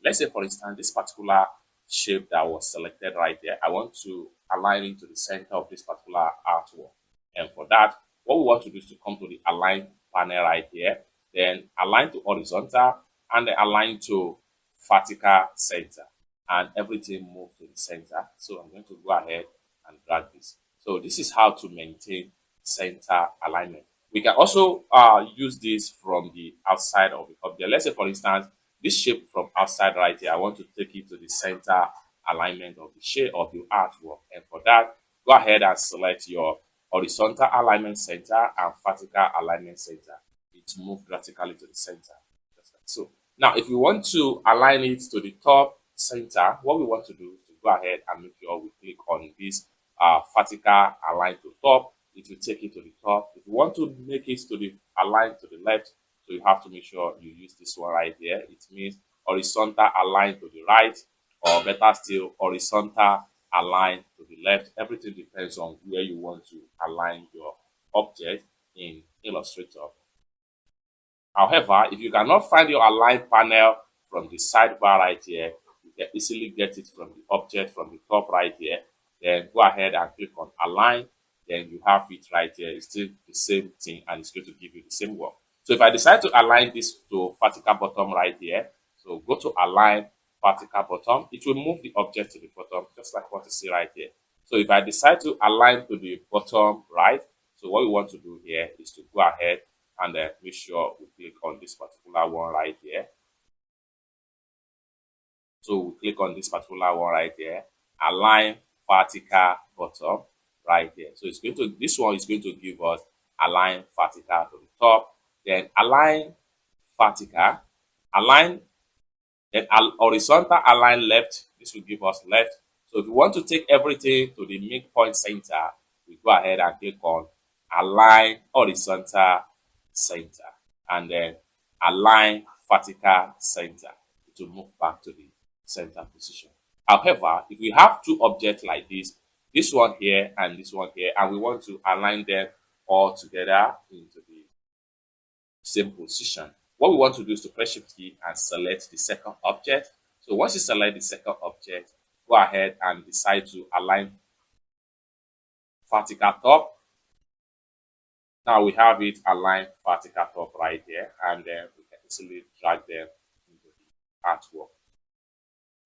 Let's say, for instance, this particular shape that was selected right there, I want to align it to the center of this particular artwork. And for that, what we want to do is to come to the align panel right here, then align to horizontal, and then align to vertical center, and everything move to the center. So I'm going to go ahead and drag this. So this is how to maintain center alignment. We can also use this from the outside of the object. Let's say, for instance, this shape from outside right here, I want to take it to the center alignment of the shape of the artwork. And for that, go ahead and select your horizontal alignment center and vertical alignment center. It moves vertically to the center, just like so. Now, if we want to align it to the top center, what we want to do is to go ahead and make sure we click on this vertical align to top. It will take it to the top. If you want to make it to the align to the left, so you have to make sure you use this one right here. It means horizontal align to the right, or better still, horizontal align to the left. Everything depends on where you want to align your object in Illustrator. However, if you cannot find your align panel from the sidebar right here, you can easily get it from the object from the top right here. Then go ahead and click on align. Then you have it right here. It's still the same thing, and it's going to give you the same work. So if I decide to align this to vertical bottom right here, so go to align vertical bottom, it will move the object to the bottom, just like what you see right here. So if I decide to align to the bottom right, so what we want to do here is to go ahead and make sure we click on this particular one right here. So we click on this particular one right here, align vertical bottom right here. So it's going to, this one is going to give us align vertical to the top, then align vertical, align, then horizontal align left. This will give us left. So if you want to take everything to the midpoint center, we go ahead and click on align horizontal center, and then align vertical center to move back to the center position. However, if we have two objects like this one here and this one here, and we want to align them all together into the same position, what we want to do is to press Shift key and select the second object. So once you select the second object, go ahead and decide to align vertical top. Now we have it aligned vertical top right there, and then we can easily drag them into the artwork,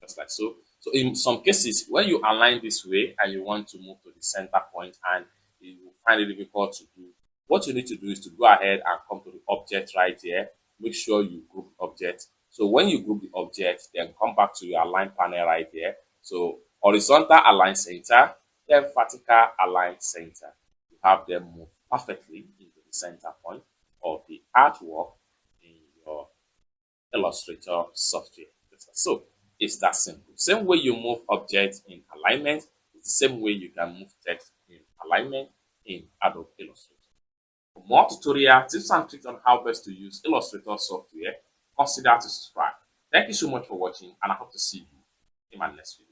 just like so. So in some cases, when you align this way and you want to move to the center point and you will find it difficult to do, what you need to do is to go ahead and come to the object right here. Make sure you group object. So when you group the object, then come back to your align panel right here. So horizontal align center, then vertical align center. You have them move perfectly into the center point of the artwork in your Illustrator software. So it's that simple. Same way you move objects in alignment, it's the same way you can move text in alignment in Adobe Illustrator. For more tutorial tips and tricks on how best to use Illustrator software, consider to subscribe. Thank you so much for watching, and I hope to see you in my next video.